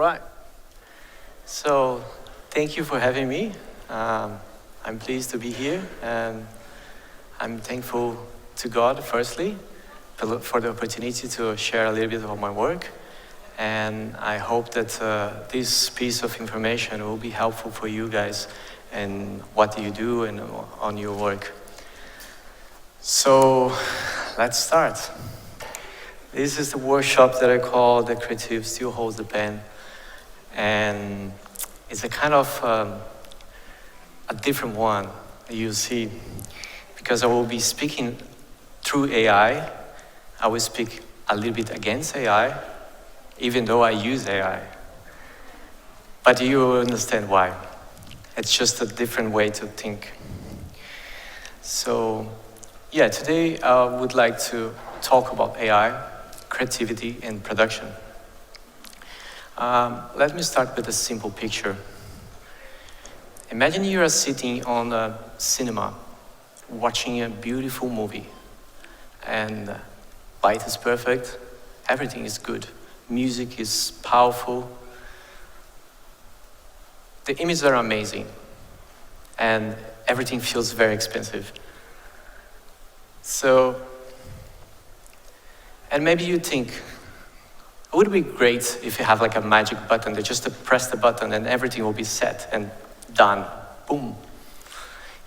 right. So, thank you for having me. I'm pleased to be here, and I'm thankful to God, firstly, for the opportunity to share a little bit of my work. And I hope that this piece of information will be helpful for you guys and what you do and on your work. So, let's start. This is the workshop that I call The Creative Still Holds the Pen. And it's a kind of a different one, you see, because I will be speaking through AI. I will speak a little bit against AI, even though I use AI. But you will understand why. It's just a different way to think. So, yeah, today I would like to talk about AI, creativity, and production. Let me start with a simple picture. Imagine you are sitting on a cinema, watching a beautiful movie, and light is perfect, everything is good, music is powerful, the images are amazing, and everything feels very expensive. So, and maybe you think, it would be great if you have like a magic button that just to press the button and everything will be set and done, boom.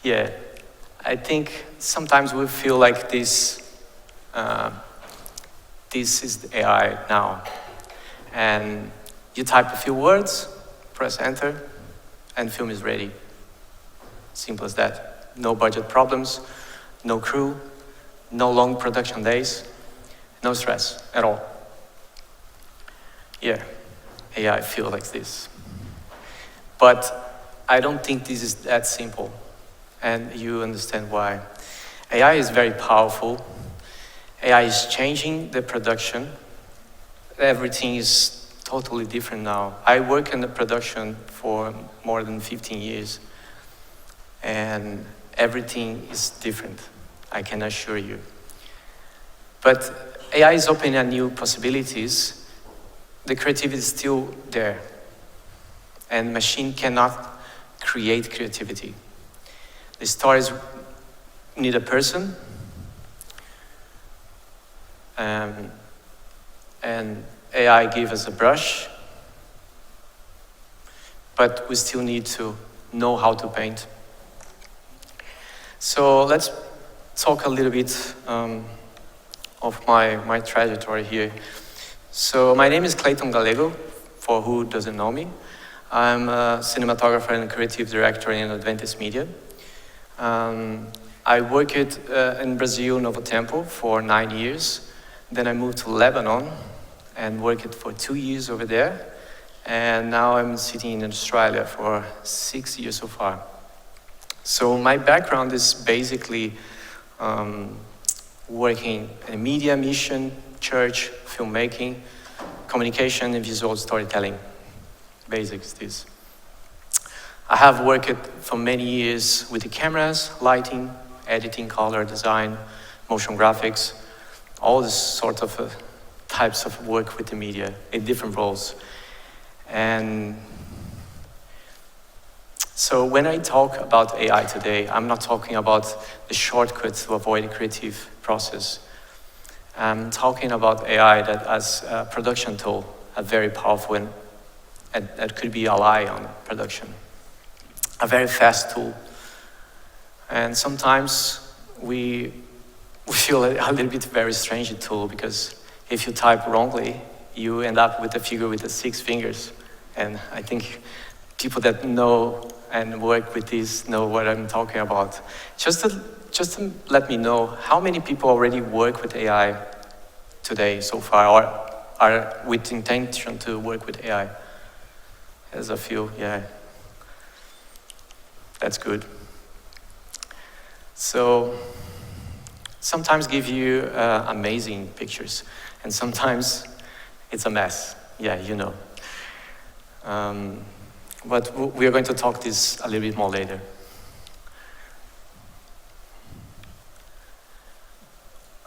Yeah, I think sometimes we feel like this is the AI now. And you type a few words, press enter, and film is ready. Simple as that. No budget problems, no crew, no long production days, no stress at all. Yeah, AI feels like this. But I don't think this is that simple, and you understand why. AI is very powerful. AI is changing the production. Everything is totally different now. I work in the production for more than 15 years, and everything is different, I can assure you. But AI is opening up new possibilities. The creativity is still there, and machine cannot create creativity. The stories need a person, and AI gives us a brush, but we still need to know how to paint. So let's talk a little bit of my trajectory here. So my name is Clayton Gallego, for who doesn't know me. I'm a cinematographer and creative director in Adventist Media. I worked in Brazil, Novo Tempo, for 9 years. Then I moved to Lebanon and worked for 2 years over there. And now I'm sitting in Australia for 6 years so far. So my background is basically working in media, mission, church, filmmaking, communication, and visual storytelling. Basics, this. I have worked for many years with the cameras, lighting, editing, color design, motion graphics, all this sort of types of work with the media in different roles. And so when I talk about AI today, I'm not talking about the shortcuts to avoid a creative process. I'm talking about AI that as a production tool, a very powerful and that could be ally on production. A very fast tool. And sometimes we feel a little bit very strange tool, because if you type wrongly, you end up with a figure with the 6 fingers. And I think people that know and work with this know what I'm talking about. Just to let me know, how many people already work with AI today so far, or are with intention to work with AI? There's a few, yeah. That's good. So, sometimes give you amazing pictures, and sometimes it's a mess. Yeah, you know. But we are going to talk this a little bit more later.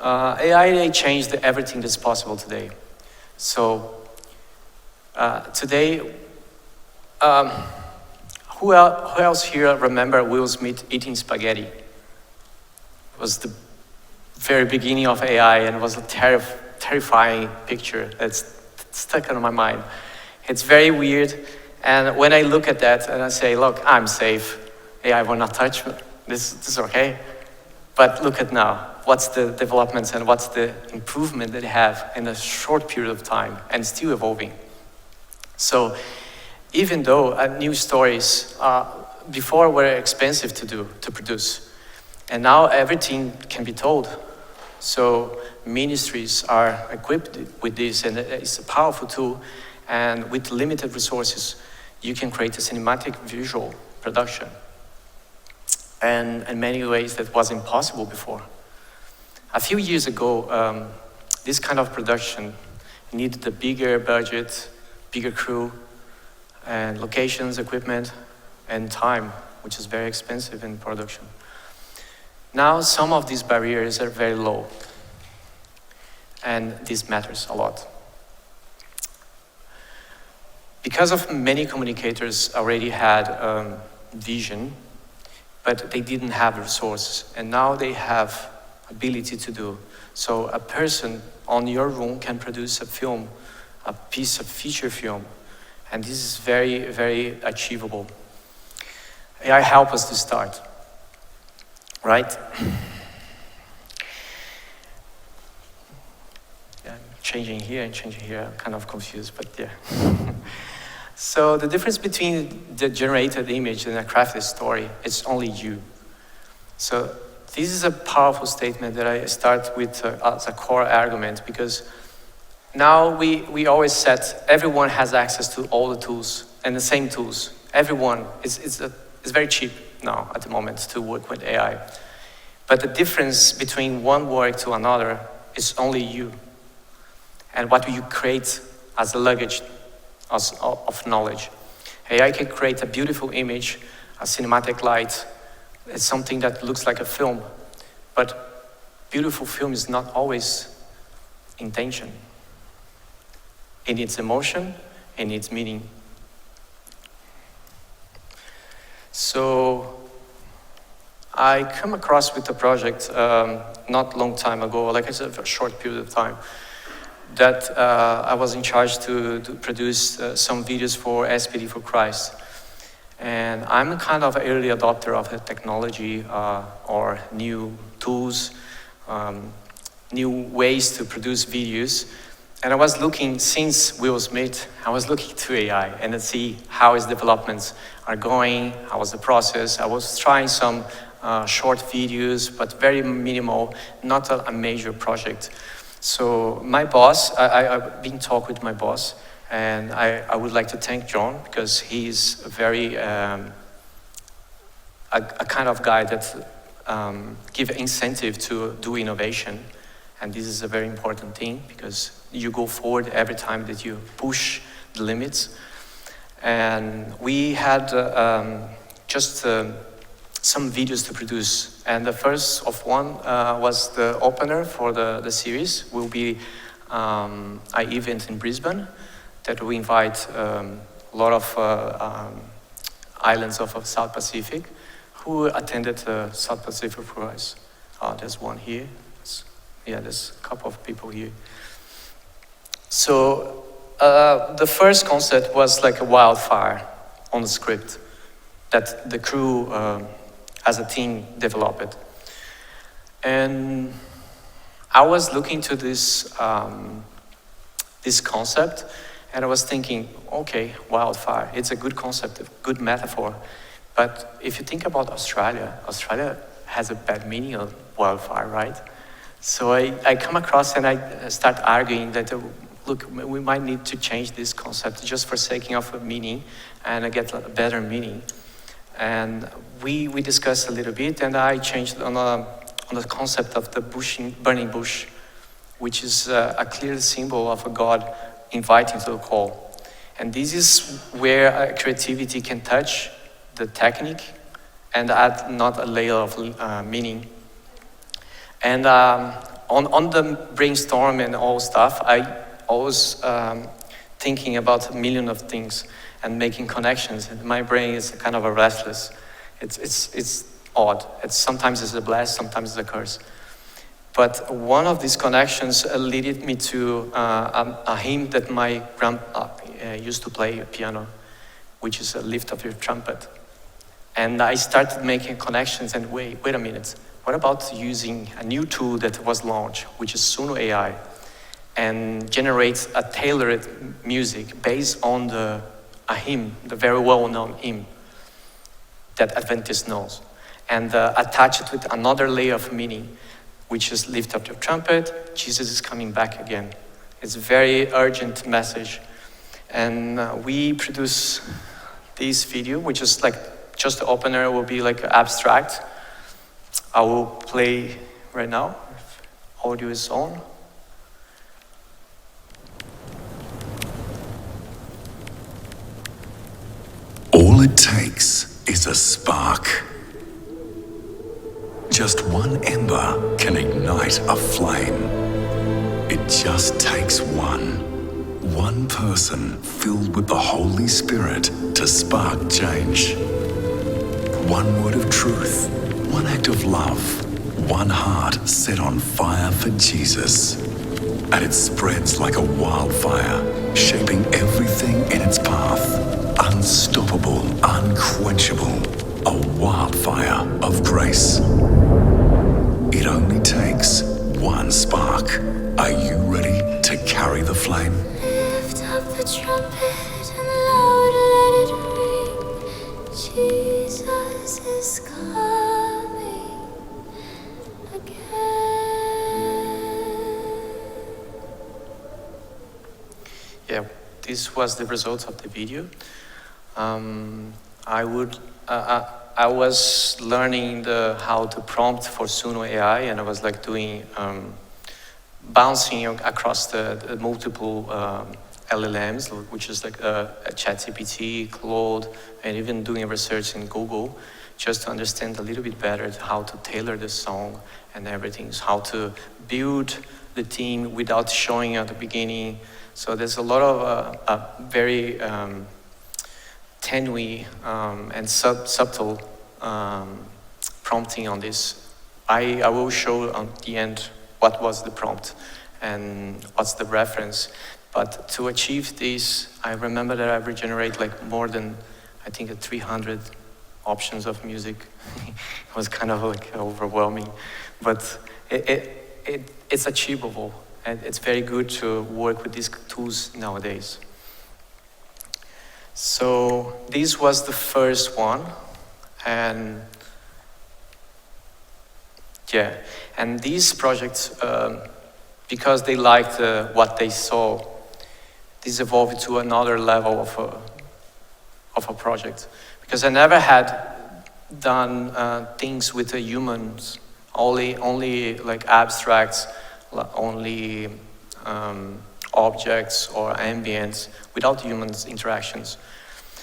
AI changed everything that's possible today. So Today, who else here remember Will Smith eating spaghetti? It was the very beginning of AI and was a terrifying picture that's stuck in my mind. It's very weird, and when I look at that and I say, look, I'm safe, AI will not touch me, this is okay. But look at now, what's the developments and what's the improvement that they have in a short period of time and still evolving. So even though new stories before were expensive to produce, and now everything can be told. So ministries are equipped with this, and it's a powerful tool, and with limited resources, you can create a cinematic visual production. And in many ways that was impossible before. A few years ago, this kind of production needed a bigger budget, bigger crew, and locations, equipment, and time, which is very expensive in production. Now, some of these barriers are very low, and this matters a lot. Because of many communicators already had vision, but they didn't have resources, and now they have ability to do. So a person on your room can produce a film, a piece of feature film, and this is very, very achievable. AI help us to start, right? Yeah, changing here and changing here, I'm kind of confused, but yeah. So the difference between the generated image and a crafted story, it's only you. So this is a powerful statement that I start with as a core argument, because now we always said everyone has access to all the tools and the same tools. Everyone is very cheap now at the moment to work with AI. But the difference between one work to another is only you and what you create as a luggage of knowledge. AI can create a beautiful image, a cinematic light. It's something that looks like a film, but beautiful film is not always intention. It needs emotion, it needs meaning. So I come across with a project not long time ago, like I said, for a short period of time, that I was in charge to produce some videos for SPD for Christ. And I'm a kind of early adopter of the technology or new tools, new ways to produce videos. And I was looking, since Will Smith, I was looking to AI and to see how his developments are going, how was the process. I was trying some short videos, but very minimal, not a major project. So my boss, I've been talking with my boss, and I would like to thank John, because he's a very, a kind of guy that give incentive to do innovation. And this is a very important thing, because you go forward every time that you push the limits. And we had just some videos to produce. And the first of one was the opener for the series. Will be an event in Brisbane that we invite a lot of islands of South Pacific who attended South Pacific for us. There's one here. Yeah, there's a couple of people here. So the first concept was like a wildfire on the script that the crew as a team developed. And I was looking to this this concept, and I was thinking, okay, wildfire, it's a good concept, a good metaphor. But if you think about Australia has a bad meaning of wildfire, right? So I come across and I start arguing that, look, we might need to change this concept just for sake of a meaning and get a better meaning. And we discussed a little bit, and I changed on the concept of the burning bush, which is a clear symbol of a God inviting to the call. And this is where creativity can touch the technique and add not a layer of meaning. And on the brainstorm and all stuff, I always thinking about a million of things and making connections. And my brain is kind of a restless. It's odd. Sometimes it's a bless, sometimes it's a curse. But one of these connections led me to a hymn that my grandpa used to play piano, which is a Lift of Your Trumpet. And I started making connections and wait a minute. What about using a new tool that was launched, which is Suno AI, and generates a tailored music based on a hymn, the very well-known hymn that Adventist knows, and attach it with another layer of meaning, which is lift up your trumpet, Jesus is coming back again. It's a very urgent message. And we produce this video, which is like, just the opener will be like abstract. I will play right now, if audio is on. All it takes is a spark. Just one ember can ignite a flame. It just takes one person filled with the Holy Spirit to spark change. One word of truth, one act of love, one heart set on fire for Jesus. And it spreads like a wildfire, shaping everything in its path. Unstoppable, unquenchable, a wildfire of grace. It only takes one spark. Are you ready to carry the flame? Lift up the trumpet and loud let it ring. Jesus is coming again. Yeah, this was the result of the video. I was learning how to prompt for Suno AI, and I was like doing bouncing across the multiple LLMs, which is like a ChatGPT, Claude, and even doing research in Google, just to understand a little bit better how to tailor the song and everything, how to build the theme without showing at the beginning. So there's a lot of very tenuous and subtle prompting on this. I will show on the end what was the prompt and what's the reference. But to achieve this, I remember that I regenerate like more than, I think, 300 options of music. It was kind of like overwhelming, but it's achievable, and it's very good to work with these tools nowadays. So this was the first one, and yeah, and these projects, because they liked what they saw, this evolved to another level of a project. Because I never had done things with the humans, only like abstracts, only objects or ambience without humans interactions.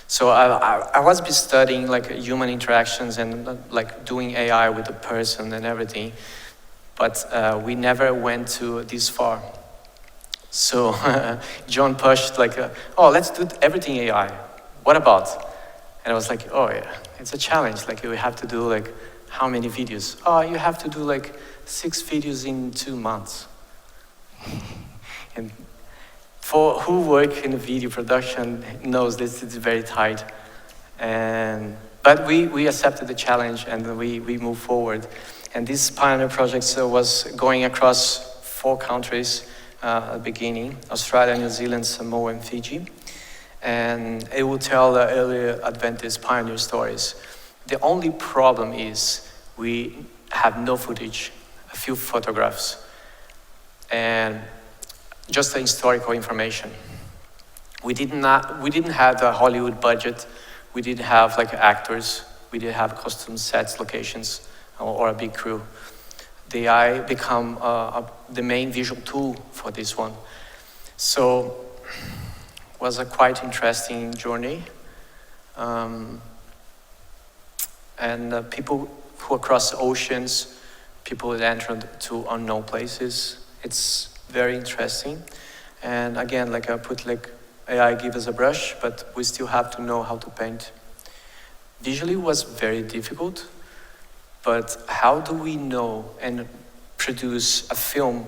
So I was studying like human interactions and like doing AI with a person and everything, but we never went to this far. So John pushed like, oh, let's do everything AI. What about? And I was like, oh yeah, it's a challenge. Like we have to do like how many videos? Oh, you have to do like 6 videos in 2 months. And for who work in video production knows this is very tight. But we accepted the challenge and we moved forward. And this pioneer project was going across 4 countries at the beginning: Australia, New Zealand, Samoa, and Fiji. And it will tell the early Adventist pioneer stories. The only problem is we have no footage, a few photographs, and just the historical information. We didn't have the Hollywood budget. We didn't have like actors. We didn't have costume sets, locations, or a big crew. The AI become the main visual tool for this one. So it was a quite interesting journey. And people who across oceans, people that entered to unknown places. It's very interesting. And again, like I put like AI gives us a brush, but we still have to know how to paint. Visually was very difficult, but how do we know and produce a film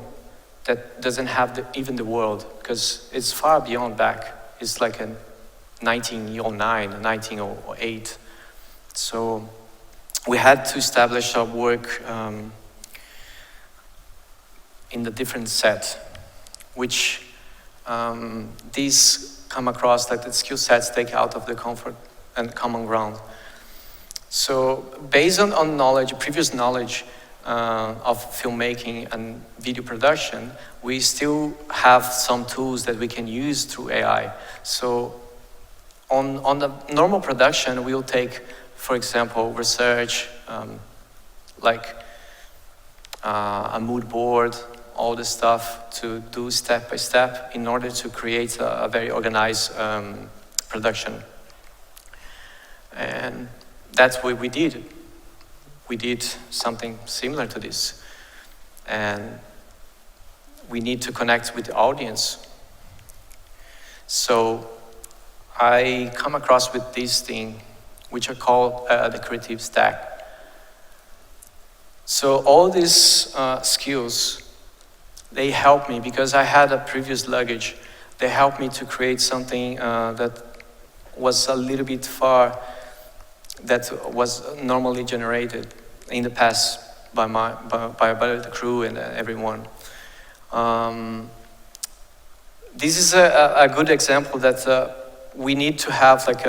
that doesn't have even the world? Because it's far beyond back. It's like a 1909, 1908. So we had to establish our work in the different set, which these come across that the skill sets take out of the comfort and common ground. So based on knowledge, previous knowledge of filmmaking and video production, we still have some tools that we can use through AI. So on the normal production, we'll take, for example, research, like a mood board, all this stuff to do step by step in order to create a very organized production. And that's what we did. We did something similar to this. And we need to connect with the audience. So I come across with this thing, which I call the creative stack. So all these skills, they help me because I had a previous luggage. They helped me to create something that was a little bit far, that was normally generated in the past by the crew and everyone. This is a good example that we need to have like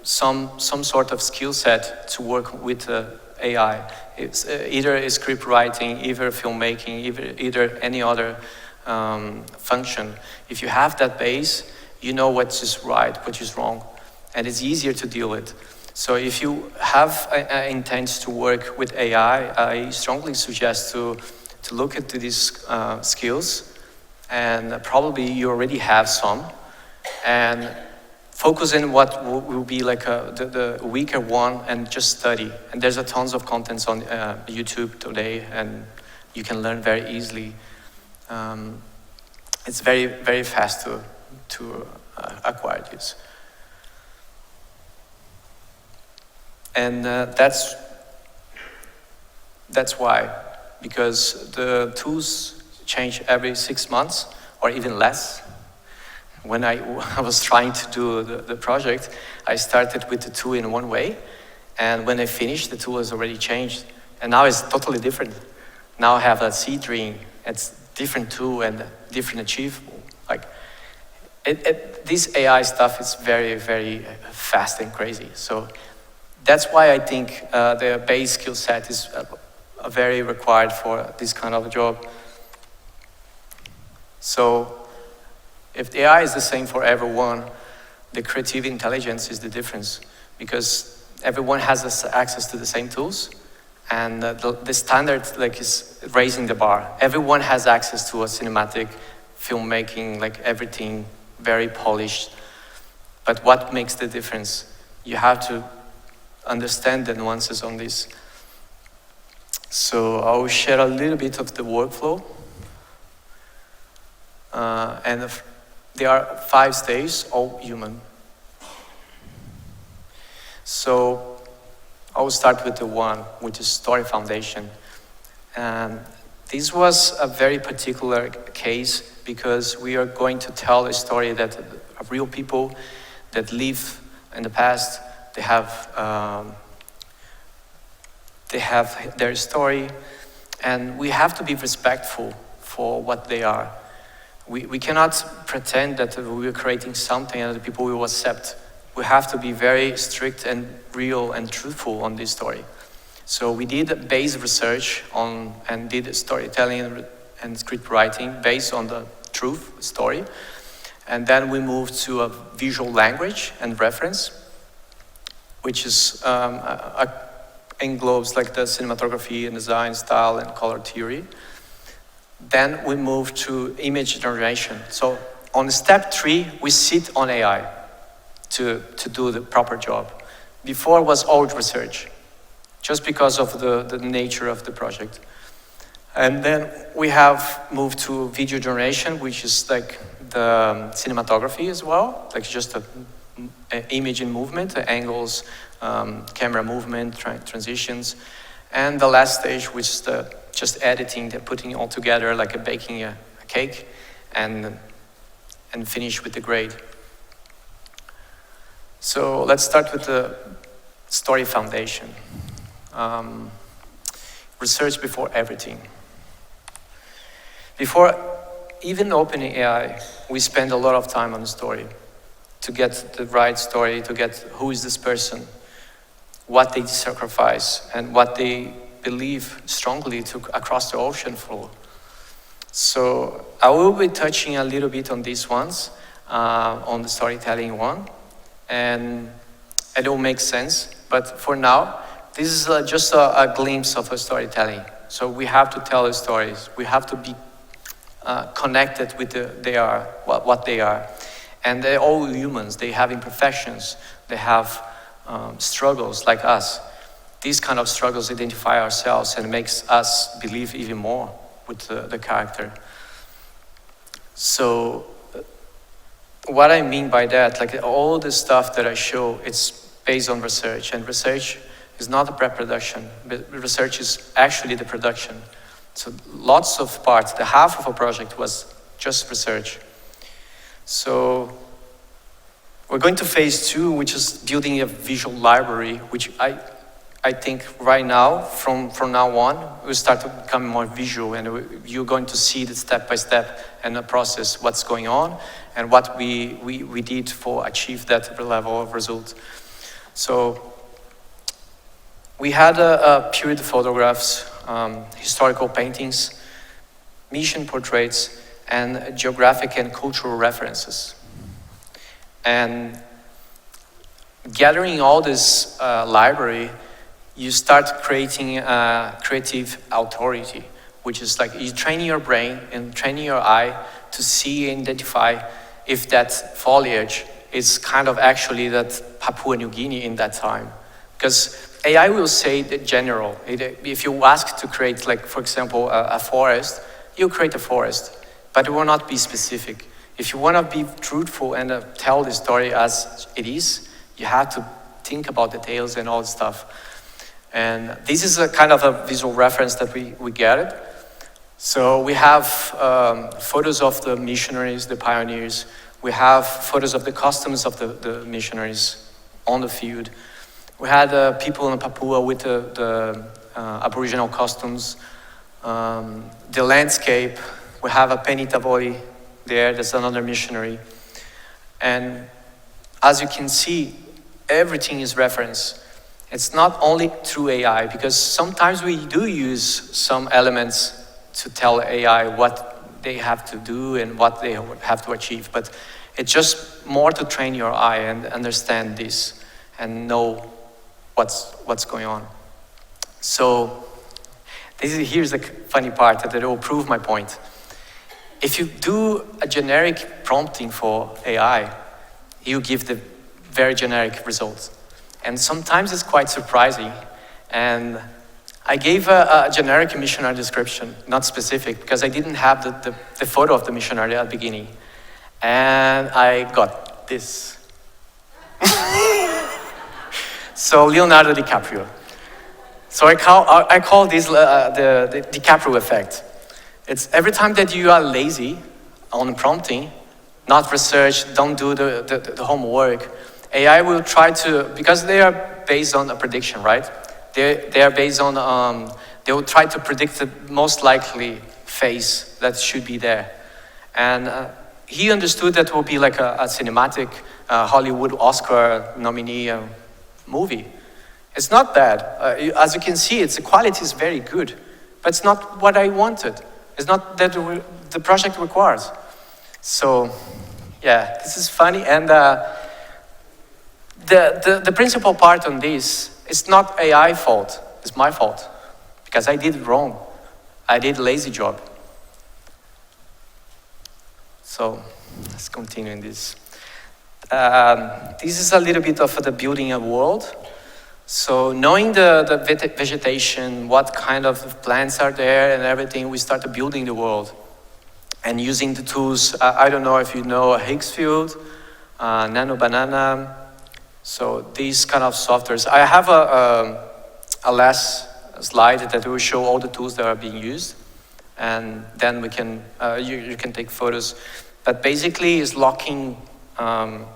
some sort of skill set to work with AI. It's either a script writing, either filmmaking, either any other function. If you have that base, you know what is right, what is wrong, and it's easier to deal with. So if you have intent to work with AI, I strongly suggest to look into these skills, and probably you already have some, and focus in what will be like the weaker one and just study. And there's a tons of contents on YouTube today, and you can learn very easily. It's very, very fast to acquire this. And that's why, because the tools change every 6 months or even less. When I was trying to do the project, I started with the tool in one way, and when I finished, the tool has already changed, and now it's totally different. Now I have a C-Dream, it's different tool and different achievable. Like, this AI stuff is very, very fast and crazy. So that's why I think the base skill set is very required for this kind of a job. So if the AI is the same for everyone, the creative intelligence is the difference, because everyone has access to the same tools, and the standard is raising the bar. Everyone has access to a cinematic filmmaking, like everything very polished. But what makes the difference? You have to understand the nuances on this. So I will share a little bit of the workflow. And there are 5 stages, all human. So I will start with the one, which is story foundation. And this was a very particular case because we are going to tell a story that of real people that live in the past. They have their story, and we have to be respectful for what they are. We cannot pretend that we are creating something and that people will accept. We have to be very strict and real and truthful on this story. So we did base research on and did storytelling and script writing based on the truth story. And then we moved to a visual language and reference, which is englobes like the cinematography and design style and color theory. Then we moved to image generation. So on step 3, we sit on AI to do the proper job. Before was all research, just because of the nature of the project. And then we have moved to video generation, which is like the cinematography as well, like just a image in movement, the angles, camera movement, transitions. And the last stage, which is just editing, putting it all together, like baking a cake, and finish with the grade. So let's start with the story foundation. Research before everything. Before even opening AI, we spend a lot of time on the story to get the right story, to get who is this person, what they sacrifice, and what they believe strongly across the ocean floor. So I will be touching a little bit on these ones, on the storytelling one, and it will make sense. But for now, this is just a glimpse of a storytelling. So we have to tell the stories. We have to be connected with what they are. And they're all humans. They have imperfections. They have struggles like us. These kind of struggles identify ourselves and makes us believe even more with the character. So what I mean by that, like all the stuff that I show, it's based on research, and research is not the pre-production, but research is actually the production. So lots of parts, the half of a project was just research. So we're going to phase 2, which is building a visual library, which I think right now, from now on, we'll start to become more visual, and you're going to see the step by step and the process, what's going on, and what we did for achieve that level of result. So we had a period of photographs, historical paintings, mission portraits, and geographic and cultural references. And gathering all this library, you start creating creative authority, which is like you training your brain and training your eye to see and identify if that foliage is kind of actually that Papua New Guinea in that time. Because AI will say the general. If you ask to create, like, for example, a forest, you create a forest, but it will not be specific. If you want to be truthful and tell the story as it is, you have to think about details and all that stuff. And this is a kind of a visual reference that we gathered. So we have photos of the missionaries, the pioneers. We have photos of the customs of the missionaries on the field. We had people in Papua with the Aboriginal customs, the landscape. We have a Penny Tavoli there, that's another missionary. And as you can see, everything is reference. It's not only through AI, because sometimes we do use some elements to tell AI what they have to do and what they have to achieve, but it's just more to train your eye and understand this and know what's going on. So here's the funny part that will prove my point. If you do a generic prompting for AI, you give the very generic results. And sometimes it's quite surprising. And I gave a generic missionary description, not specific, because I didn't have the photo of the missionary at the beginning. And I got this. So Leonardo DiCaprio. So I call this the DiCaprio effect. It's every time that you are lazy on prompting, not research, don't do the homework, AI will try to, because they are based on a prediction, right? They are based on, they will try to predict the most likely face that should be there. And he understood that will be like a cinematic Hollywood Oscar nominee movie. It's not bad. As you can see, the quality is very good, but it's not what I wanted. It's not that the project requires. So, yeah, this is funny. And the principal part on this, it's not AI fault, it's my fault. Because I did it wrong. I did a lazy job. So, let's continue in this. This is a little bit of the building a world. So knowing the vegetation, what kind of plants are there and everything, we started building the world. and using the tools. I don't know if you know Higgs field, Nano Banana. So these kind of softwares. I have a last slide that will show all the tools that are being used, and then we can you can take photos. But basically, is locking the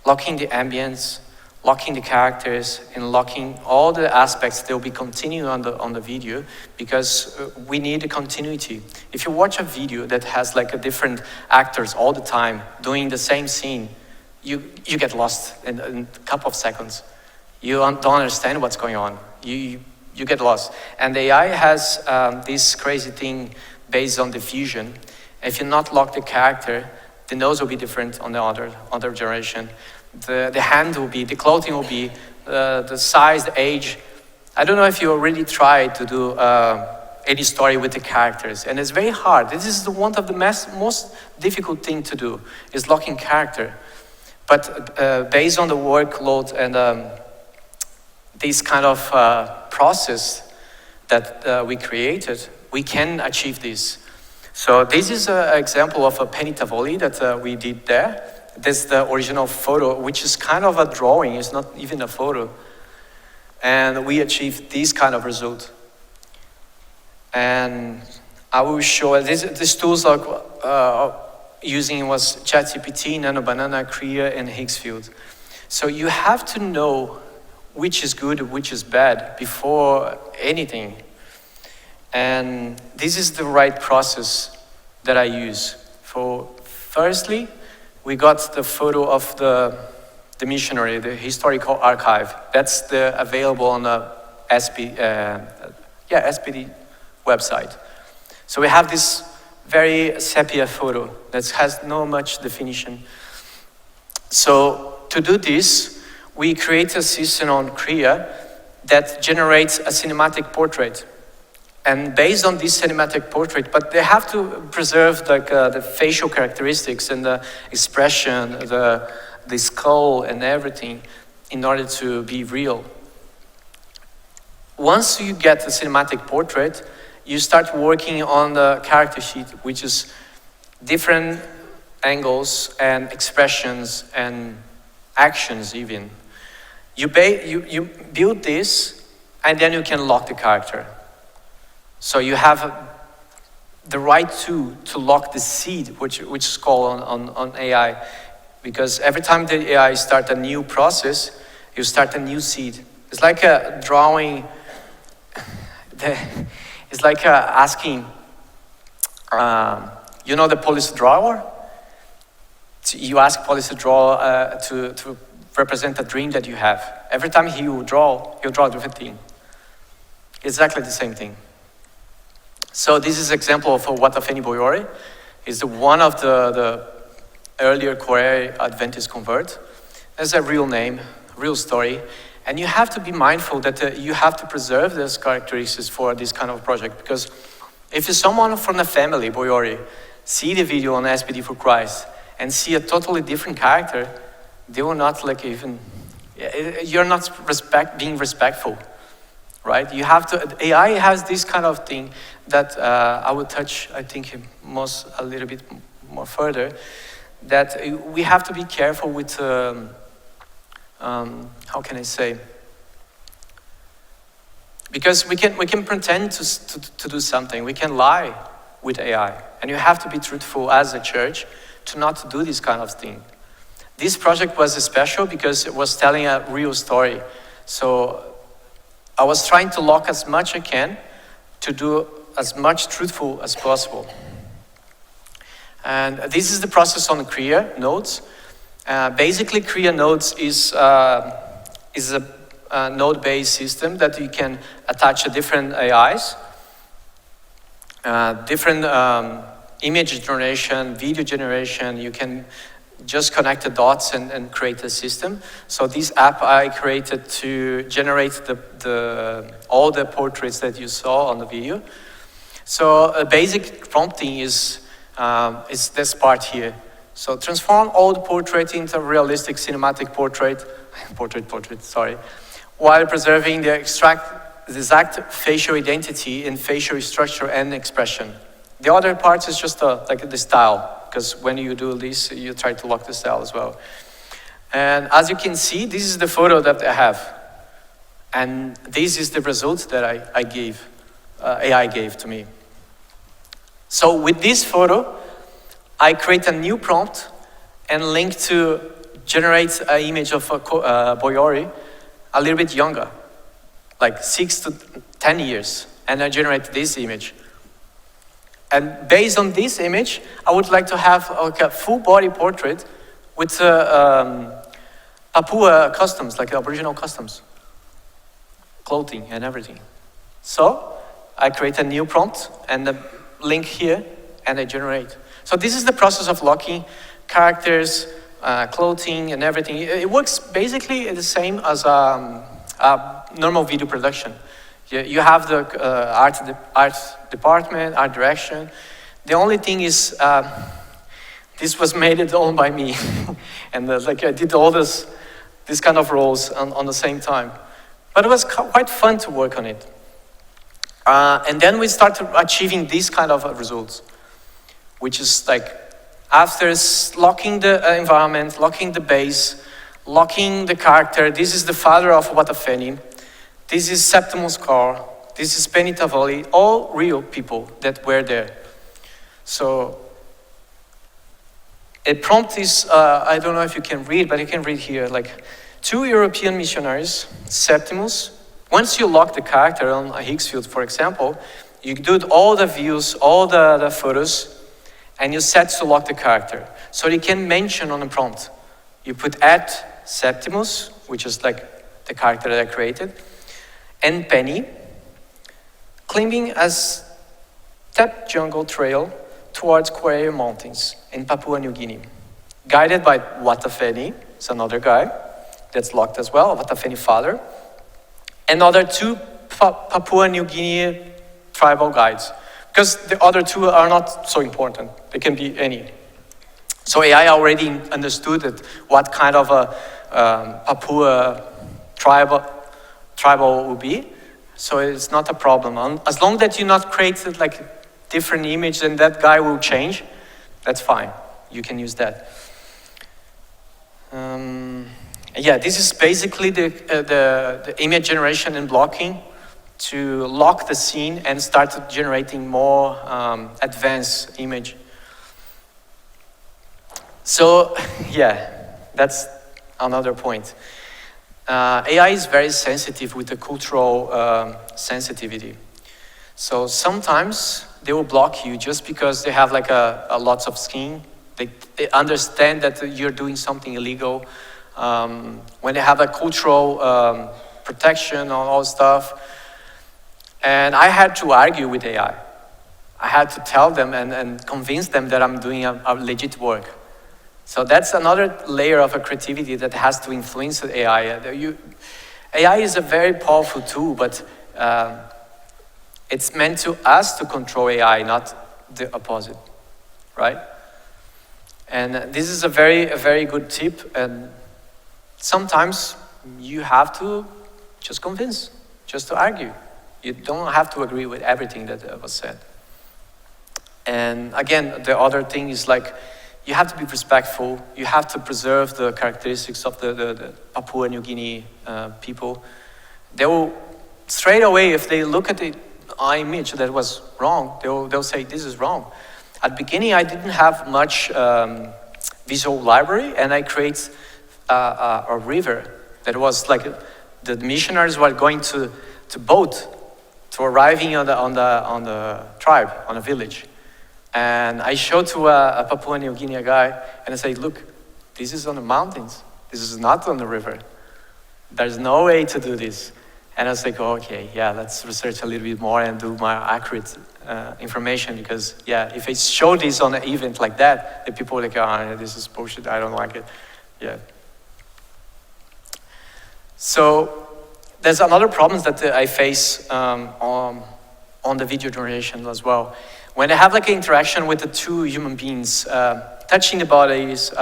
ambience, locking the characters, and locking all the aspects that will be continuing on the video, because we need a continuity. If you watch a video that has like a different actors all the time doing the same scene, you get lost in a couple of seconds. You don't understand what's going on. You get lost. And the AI has this crazy thing based on diffusion. If you not lock the character, the nose will be different on the other generation. The hand will be, the clothing will be, the size, the age. I don't know if you already tried to do any story with the characters, and it's very hard. This is one of the most difficult thing to do, is locking character. But based on the workload and this kind of process that we created, we can achieve this. So this is an example of a penny tavoli that we did there. This is the original photo, which is kind of a drawing. It's not even a photo. And we achieved this kind of result. And I will show these tools are using was ChatGPT, Nano Banana, Kriya, and Higgs field. So you have to know which is good, which is bad before anything. And this is the right process that I use. Firstly, we got the photo of the missionary, the historical archive. That's available on the SPD website. So we have this very sepia photo that has no much definition. So to do this, we create a system on Kriya that generates a cinematic portrait. And based on this cinematic portrait, but they have to preserve the facial characteristics and the expression, the skull and everything in order to be real. Once you get the cinematic portrait, you start working on the character sheet, which is different angles and expressions and actions even. You build this, and then you can lock the character. So you have the right to lock the seed, which is called on AI, because every time the AI starts a new process, you start a new seed. It's like a drawing. It's like asking, you know, the police drawer. You ask police to draw to represent a dream that you have. Every time he will draw a different thing. Exactly the same thing. So this is an example of what Afeni Boyori is one of the earlier Korean Adventist convert. That's a real name, real story. And you have to be mindful that you have to preserve those characteristics for this kind of project, because if someone from the family, Boyori, see the video on SPD for Christ and see a totally different character, they will not you're not being respectful. Right? You have to, AI has this kind of thing that I will touch, I think, a little bit more further, that we have to be careful with, how can I say? Because we can pretend to do something, we can lie with AI, and you have to be truthful as a church to not do this kind of thing. This project was special because it was telling a real story. So I was trying to lock as much I can to do as much truthful as possible. And this is the process on Kriya nodes. Basically, Kriya nodes is a node-based system that you can attach to different AIs, different image generation, video generation. You can just connect the dots and create a system. So this app I created to generate all the portraits that you saw on the video. So a basic prompting is this part here. So transform all the portrait into a realistic cinematic portrait, while preserving the exact facial identity and facial structure and expression. The other part is just like the style, because when you do this, you try to lock the style as well. And as you can see, this is the photo that I have. And this is the result that AI gave to me. So with this photo, I create a new prompt and link to generate an image of Boyori a little bit younger, like 6 to 10 years. And I generate this image. And based on this image, I would like to have like a full body portrait with Papua customs, like Aboriginal customs, clothing and everything. So I create a new prompt and a link here, and I generate. So this is the process of locking characters, clothing, and everything. It works basically the same as a normal video production. You have the art department, art direction. The only thing is, this was made all by me, and like I did all this kind of roles on the same time. But it was quite fun to work on it. And then we started achieving these kind of results, which is like after locking the environment, locking the base, locking the character. This is the father of Watafeni. This is Septimus Car. This is Penny Tavoli, all real people that were there. So a prompt is, I don't know if you can read, but you can read here, like 2 European missionaries, Septimus. Once you lock the character on a Higgsfield, for example, you do all the views, all the photos, and you set to lock the character. So you can mention on the prompt. You put @Septimus, which is like the character that I created, and Penny, climbing a steppe jungle trail towards Korea Mountains in Papua New Guinea. Guided by Watafeni, it's another guy that's locked as well, Watafeni father, and other 2 Papua New Guinea tribal guides. Because the other 2 are not so important. They can be any. So AI already understood that what kind of a Papua tribal would be. So it's not a problem. As long that you not create like different image and that guy will change, that's fine. You can use that. Yeah, this is basically the image generation and blocking to lock the scene and start generating more advanced image. So yeah, that's another point. AI is very sensitive with the cultural sensitivity. So sometimes they will block you just because they have like a lots of skin. They understand that you're doing something illegal. When they have a cultural protection and all stuff. And I had to argue with AI. I had to tell them and convince them that I'm doing a legit work. So that's another layer of a creativity that has to influence the AI. AI is a very powerful tool, but it's meant to us to control AI, not the opposite, right? And this is a very good tip. And sometimes you have to just convince, just to argue. You don't have to agree with everything that was said. And again, the other thing is like, you have to be respectful. You have to preserve the characteristics of the Papua New Guinea people. They will, straight away, if they look at the image that was wrong, they'll say, this is wrong. At the beginning, I didn't have much visual library, and I create a river that was like, the missionaries were going to boat, to arriving on the tribe, on a village. And I showed to a Papua New Guinea guy, and I said, look, this is on the mountains. This is not on the river. There's no way to do this. And I was like, oh, okay, yeah, let's research a little bit more and do more accurate information, because, yeah, if I show this on an event like that, the people are like, oh, this is bullshit, I don't like it. Yeah. So there's another problem that I face on the video generation as well. When I have like an interaction with the 2 human beings, touching the bodies,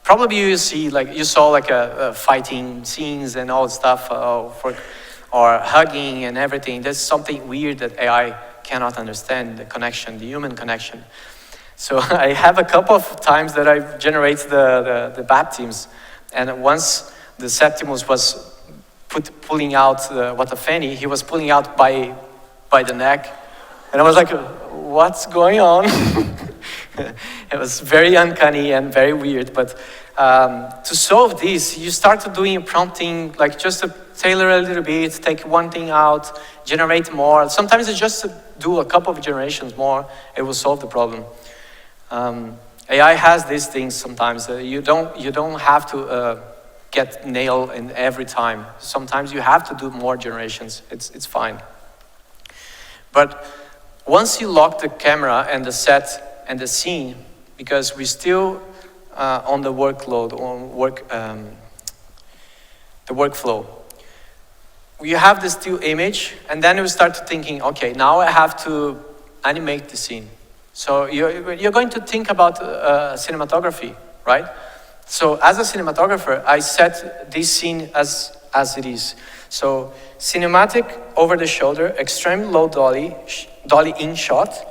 probably you saw like a fighting scenes and all stuff, or hugging and everything. There's something weird that AI cannot understand the connection, the human connection. So I have a couple of times that I generate the baptisms, and once the Septimus was pulling out the Watafeni, he was pulling out by the neck, and I was like, what's going on? It was very uncanny and very weird, but to solve this, you start doing prompting, like just to tailor a little bit, take one thing out, generate more. Sometimes it's just to do a couple of generations more, it will solve the problem. AI has these things sometimes. You don't have to get nailed in every time. Sometimes you have to do more generations. It's fine. But once you lock the camera and the set and the scene, because we're still on the workload, the workflow, you have the still image, and then you start thinking, okay, now I have to animate the scene. So you're going to think about cinematography, right? So as a cinematographer, I set this scene as it is. So cinematic over the shoulder, extreme low dolly in shot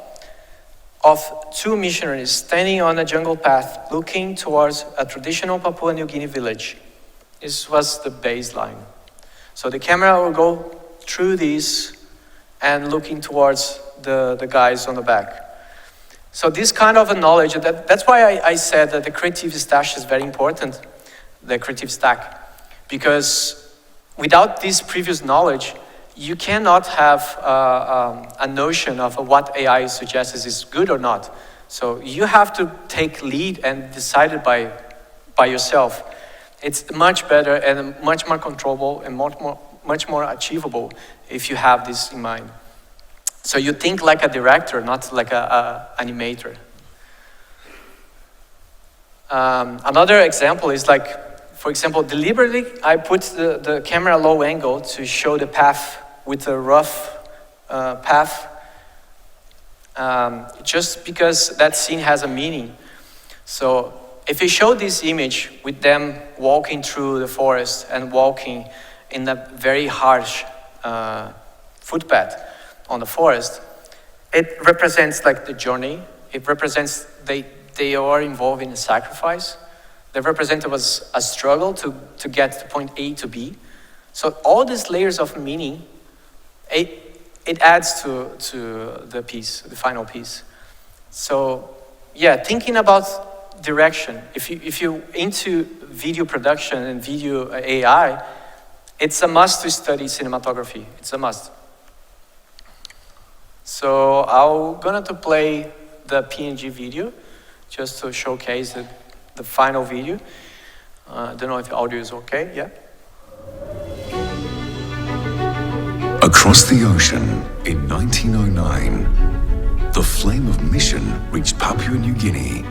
of two missionaries standing on a jungle path looking towards a traditional Papua New Guinea village. This was the baseline. So the camera will go through this and looking towards the guys on the back. So this kind of a knowledge, that's why I said that the creative stash is very important, the creative stack. Because without this previous knowledge, you cannot have a notion of what AI suggests is good or not. So you have to take lead and decide it by yourself. It's much better and much more controllable and much more achievable if you have this in mind. So you think like a director, not like a animator. Another example is like, for example, deliberately I put the camera low angle to show the path with a rough path, just because that scene has a meaning. So if you show this image with them walking through the forest and walking in a very harsh footpath on the forest, it represents like the journey. It represents they are involved in a sacrifice. They represent it was a struggle to get to point A to B. So all these layers of meaning, it adds to the piece, the final piece. So yeah, thinking about direction. If you into video production and video AI, it's a must to study cinematography. It's a must. So I'm gonna to play the PNG video just to showcase the final video. I don't know if the audio is okay, yeah? Across the ocean in 1909, the flame of mission reached Papua New Guinea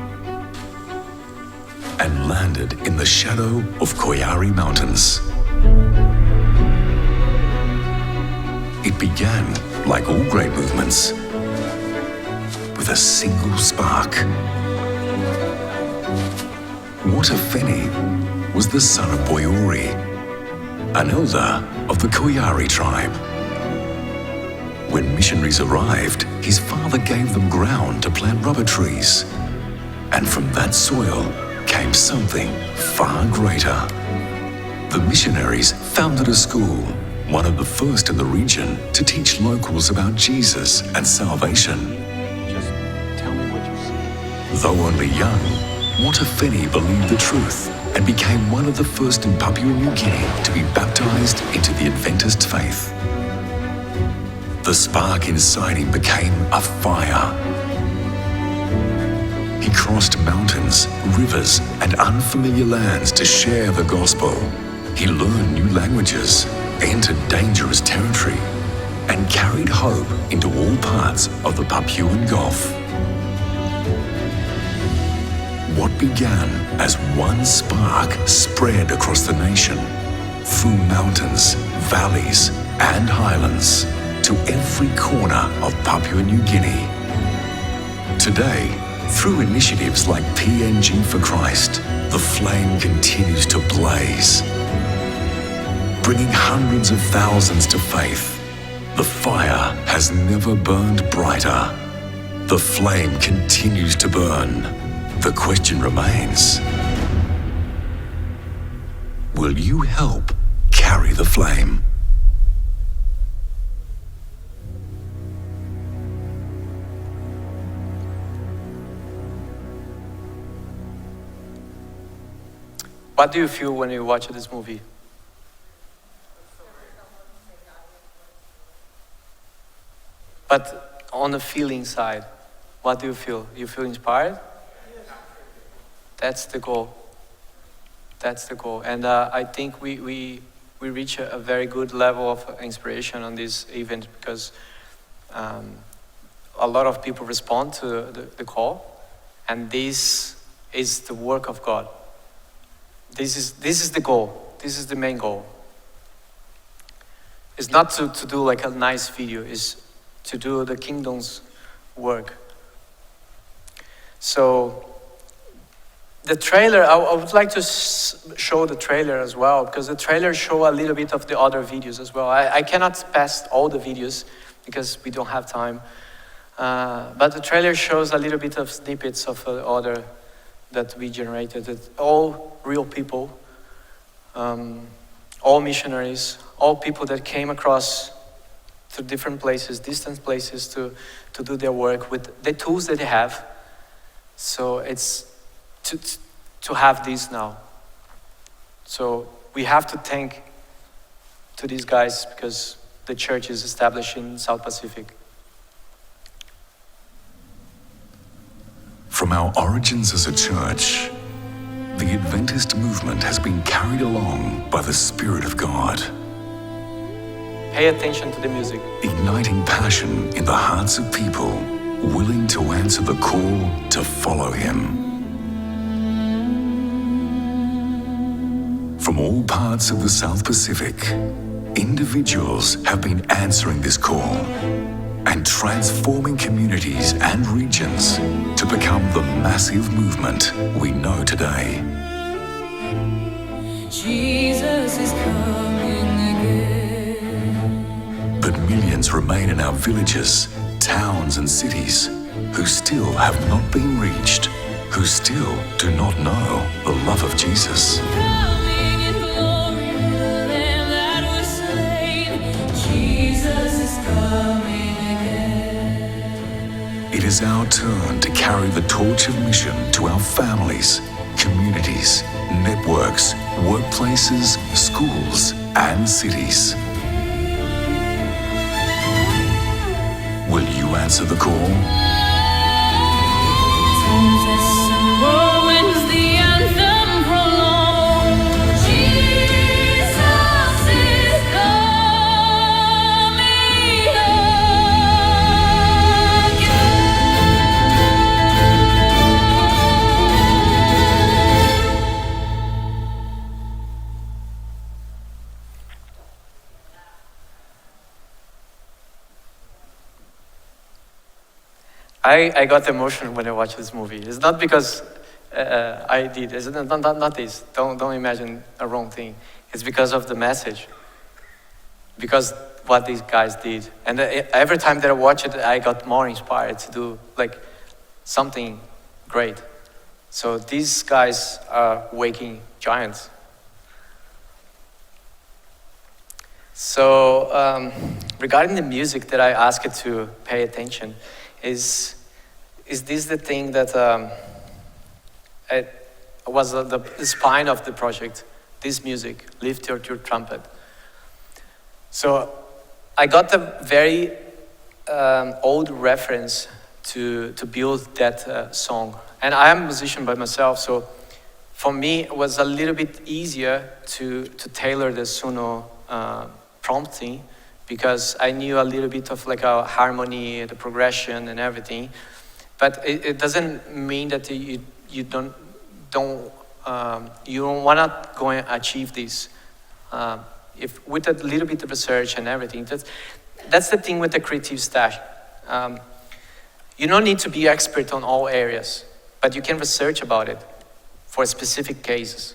and landed in the shadow of Koyari Mountains. It began, like all great movements, with a single spark. Watafeni was the son of Boyori, an elder of the Koyari tribe. When missionaries arrived, his father gave them ground to plant rubber trees. And from that soil came something far greater. The missionaries founded a school, one of the first in the region to teach locals about Jesus and salvation. Just tell me what you see. Though only young, Watafeni believed the truth and became one of the first in Papua New Guinea to be baptized into the Adventist faith. The spark inside him became a fire. He crossed mountains, rivers, and unfamiliar lands to share the gospel. He learned new languages, entered dangerous territory, and carried hope into all parts of the Papuan Gulf. What began as one spark spread across the nation, through mountains, valleys, and highlands, to every corner of Papua New Guinea. Today, through initiatives like PNG for Christ, the flame continues to blaze, bringing hundreds of thousands to faith, The fire has never burned brighter. The flame continues to burn. The question remains, will you help carry the flame? What do you feel when you watch this movie? But on the feeling side, what do you feel? You feel inspired? That's the goal. That's the goal. And I think we reach a very good level of inspiration on this event because a lot of people respond to the call, and this is the work of God. This is the goal. This is the main goal. It's not to do like a nice video. It's to do the kingdom's work. So the trailer, I would like to show the trailer as well, because the trailer show a little bit of the other videos as well. I cannot pass all the videos because we don't have time. But the trailer shows a little bit of snippets of other that we generated. It's all real people, all missionaries, all people that came across to different places, distant places to do their work with the tools that they have. So it's to have this now. So we have to thank to these guys because the church is established in South Pacific. From our origins as a church, the Adventist movement has been carried along by the Spirit of God, Pay attention to the music. igniting passion in the hearts of people willing to answer the call to follow Him. From all parts of the South Pacific, individuals have been answering this call and transforming communities and regions to become the massive movement we know today. Jesus is coming again. But millions remain in our villages, towns and cities who still have not been reached, who still do not know the love of Jesus. Coming in glory to the Lamb that was slain. Jesus is coming again. It is our turn to carry the torch of mission to our families, communities, networks, workplaces, schools, and cities. Will you answer the call? Tempests and whirlwinds, the anthem prolong. Jesus is coming I got emotional when I watched this movie. It's not because I did. It's not this. Don't imagine a wrong thing. It's because of the message. Because what these guys did. And every time that I watch it, I got more inspired to do like something great. So these guys are waking giants. So regarding the music that I asked you to pay attention, is this the thing that it was the spine of the project, this music, Lift Your Trumpet. So I got a very old reference to build that song. And I am a musician by myself, so for me it was a little bit easier to tailor the Suno prompting, because I knew a little bit of like a harmony, the progression and everything. But it doesn't mean that you don't want to go and achieve this. If with a little bit of research and everything, that's the thing with the creative stash. You don't need to be expert on all areas, but you can research about it for specific cases.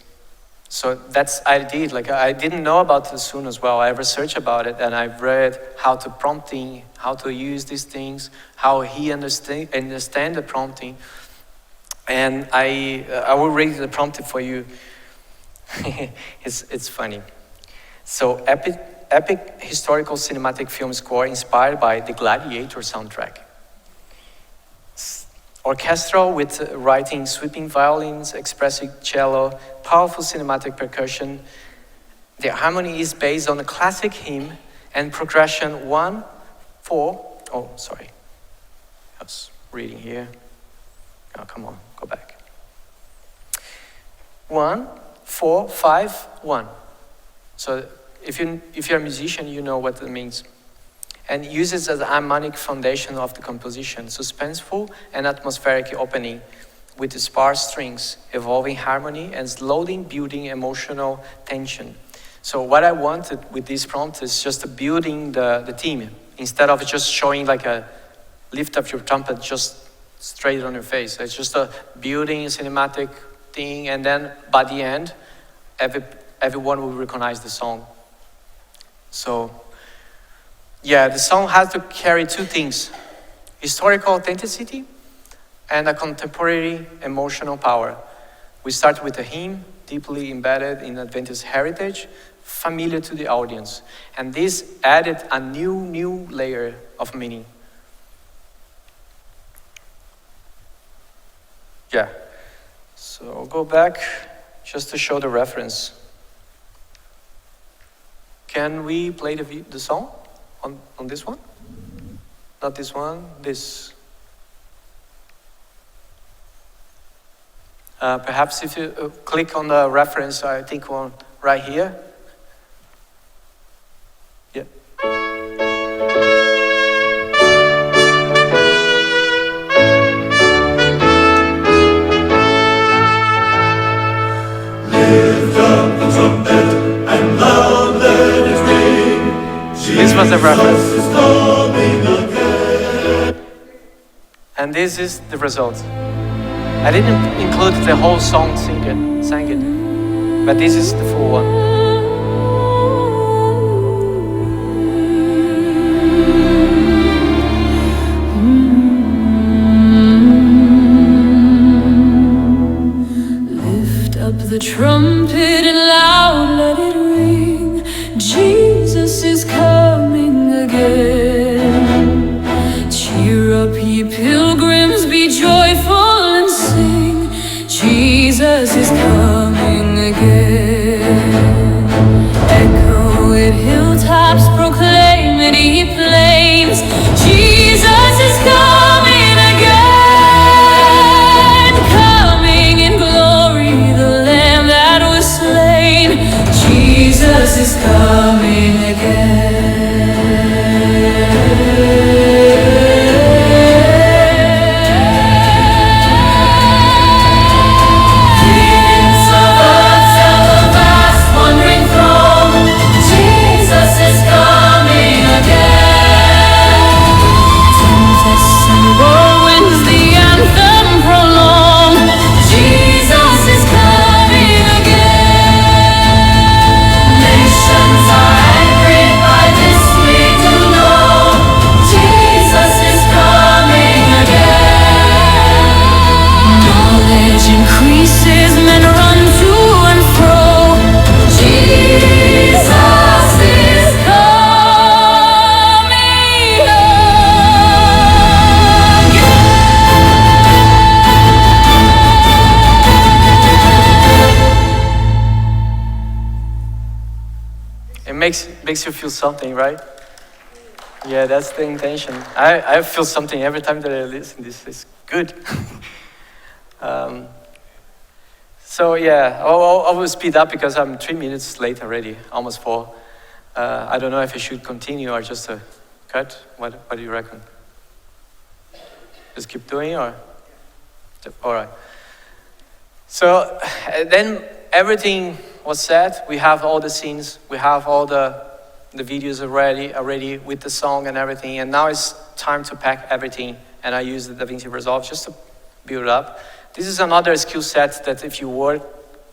So I did. Like, I didn't know about this soon as well. I researched about it, and I've read how to prompting, how to use these things, how he understand the prompting. And I will read the prompt for you. It's funny. So, epic historical cinematic film score inspired by the Gladiator soundtrack. Orchestral with writing sweeping violins, expressive cello, powerful cinematic percussion. The harmony is based on a classic hymn and progression 1, 4. Oh, sorry. I was reading here. Oh, come on, go back. 1, 4, 5, 1. So if you're a musician, you know what that means. And uses as a harmonic foundation of the composition, suspenseful and atmospheric opening with sparse strings, evolving harmony and slowly building emotional tension. So what I wanted with this prompt is just building the theme, instead of just showing like a lift up your trumpet just straight on your face. It's just a building cinematic thing, and then by the end, everyone will recognize the song. So yeah, the song has to carry two things: historical authenticity and a contemporary emotional power. We start with a hymn, deeply embedded in Adventist heritage, familiar to the audience. And this added a new layer of meaning. Yeah, so I'll go back just to show the reference. Can we play the song? On this one? Not this one, this. Perhaps if you click on the reference, I think one right here. Yeah. Lift up the trumpet and loud let it ring. This was the reference. Jesus is coming again. And this is the result. I didn't include the whole song sang it, but this is the full one. Lift up the trumpet and loud let it ring. Jesus is coming again. Cheer up, ye pilgrims, be joyful and sing. Jesus is coming again. Echo it hilltops, proclaim it ye plains. Jesus is coming again. Coming in glory, the Lamb that was slain. Jesus is coming again. Prince of Earth, and the vast wandering throne. Jesus is coming again. Tempests and whirlwinds, the anthem prolong. Jesus is coming again. Nations are angered by this we do know. Jesus is coming again. Knowledge increases, men run to and fro. Jesus is coming again. It makes you feel something, right? Yeah, that's the intention. I feel something every time that I listen. This is good. So yeah, I will speed up because I'm 3 minutes late already, almost 4. I don't know if I should continue or just cut. What do you reckon? Just keep doing, or? All right. So then everything was set. We have all the scenes. We have all the videos already with the song and everything. And now it's time to pack everything. And I use the DaVinci Resolve just to build up. This is another skill set that if you work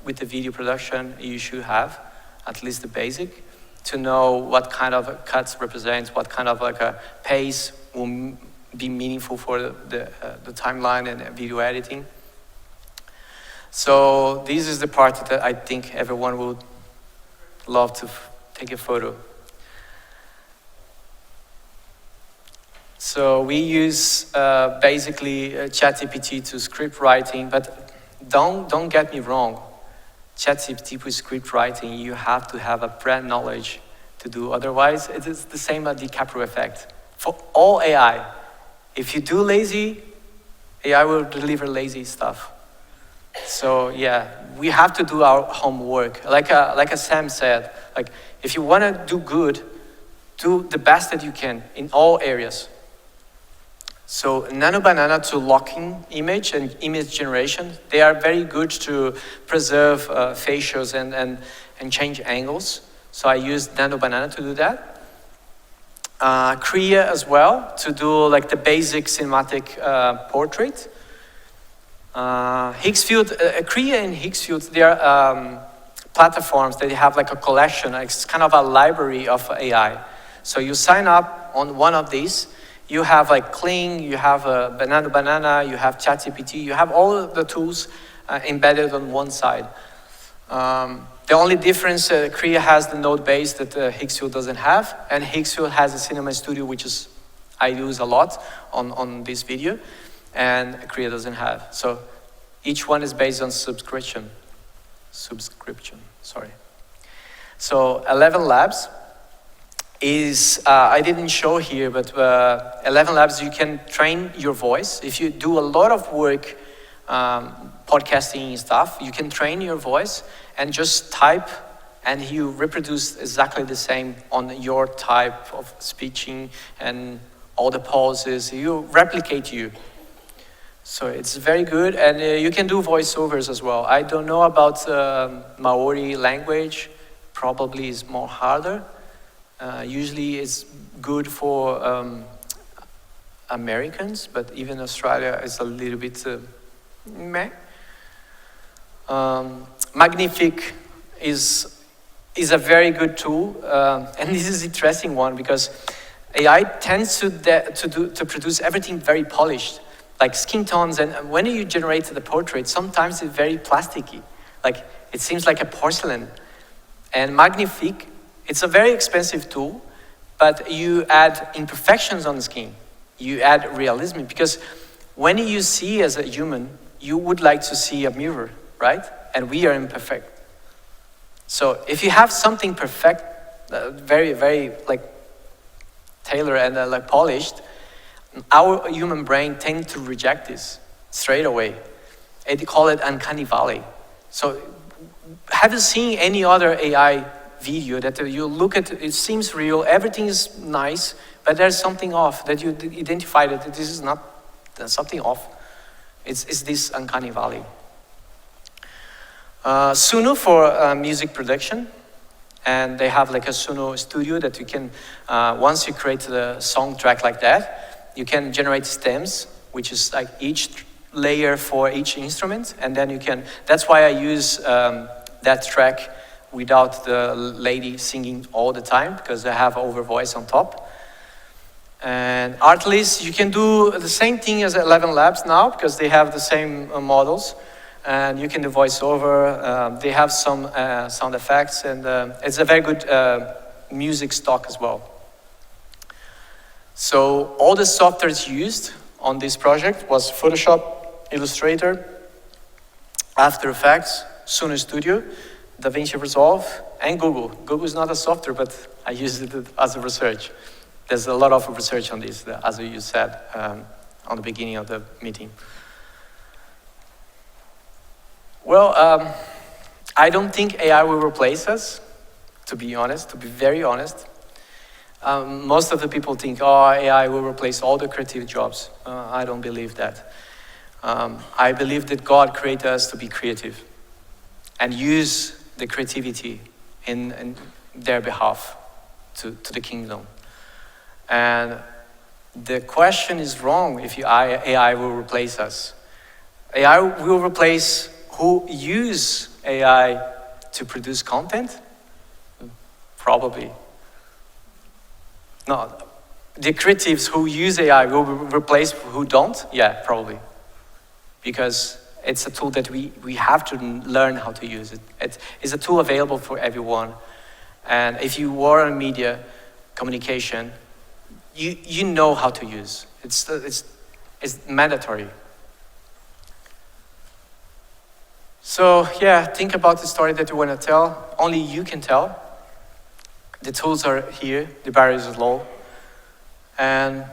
with the video production, you should have at least the basic to know what kind of cuts represents, what kind of like a pace will be meaningful for the timeline and video editing. So this is the part that I think everyone would love to take a photo. So we use basically ChatGPT to script writing, but don't get me wrong. ChatGPT with script writing, you have to have a brand knowledge to do. Otherwise, it is the same as DiCaprio effect. For all AI, if you do lazy, AI will deliver lazy stuff. So yeah, we have to do our homework. Like Sam said, like if you want to do good, do the best that you can in all areas. So Nano Banana to locking image and image generation, they are very good to preserve facials and change angles. So I use Nano Banana to do that. Krea as well to do like the basic cinematic portrait. Higgsfield, Krea and Higgsfield, they are platforms that have like a collection. It's kind of a library of AI. So you sign up on one of these. You have like Kling, you have Banana Banana, you have ChatGPT, you have all the tools embedded on one side. The only difference, Krea has the node base that Higgsfield doesn't have, and Higgsfield has a Cinema Studio, which is I use a lot on this video, and Krea doesn't have. So each one is based on subscription, sorry. So 11 Labs is, I didn't show here, but 11 Labs, you can train your voice. If you do a lot of work podcasting stuff, you can train your voice and just type and you reproduce exactly the same on your type of speaking and all the pauses. You replicate you. So it's very good, and you can do voiceovers as well. I don't know about Maori language, probably is more harder. Usually it's good for Americans, but even Australia is a little bit meh. Magnific is a very good tool, and this is an interesting one because AI tends to produce everything very polished, like skin tones, and when you generate the portrait, sometimes it's very plasticky, like it seems like a porcelain. And Magnific, it's a very expensive tool, but you add imperfections on the skin. You add realism, because when you see as a human, you would like to see a mirror, right? And we are imperfect. So if you have something perfect, very, very like tailored and like polished, our human brain tends to reject this straight away. They call it uncanny valley. So have you seen any other AI video that you look at, it seems real, everything is nice, but there's something off, that you identify that this is not, there's something off. It's this uncanny valley. Suno for music production, and they have like a Suno studio that you can, once you create the song track like that, you can generate stems, which is like each layer for each instrument, and then you can, that's why I use that track without the lady singing all the time, because I have over voice on top. And Artlist, you can do the same thing as 11 Labs now, because they have the same models, and you can do voiceover. They have some sound effects, and it's a very good music stock as well. So all the softwares used on this project was Photoshop, Illustrator, After Effects, Suno Studio, DaVinci Resolve, and Google. Google is not a software, but I use it as a research. There's a lot of research on this, as you said on the beginning of the meeting. Well, I don't think AI will replace us, to be honest, to be very honest. Most of the people think, oh, AI will replace all the creative jobs. I don't believe that. I believe that God created us to be creative and use the creativity in their behalf to the kingdom. And the question is wrong if AI will replace us. AI will replace who use AI to produce content? Probably. No. The creatives who use AI will replace who don't? Yeah, probably. Because it's a tool that we have to learn how to use it. It's a tool available for everyone. And if you are in media communication, you know how to use. It's mandatory. So yeah, think about the story that you want to tell. Only you can tell. The tools are here, the barriers are low. And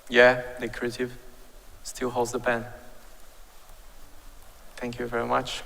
yeah, the creative still holds the pen. Thank you very much.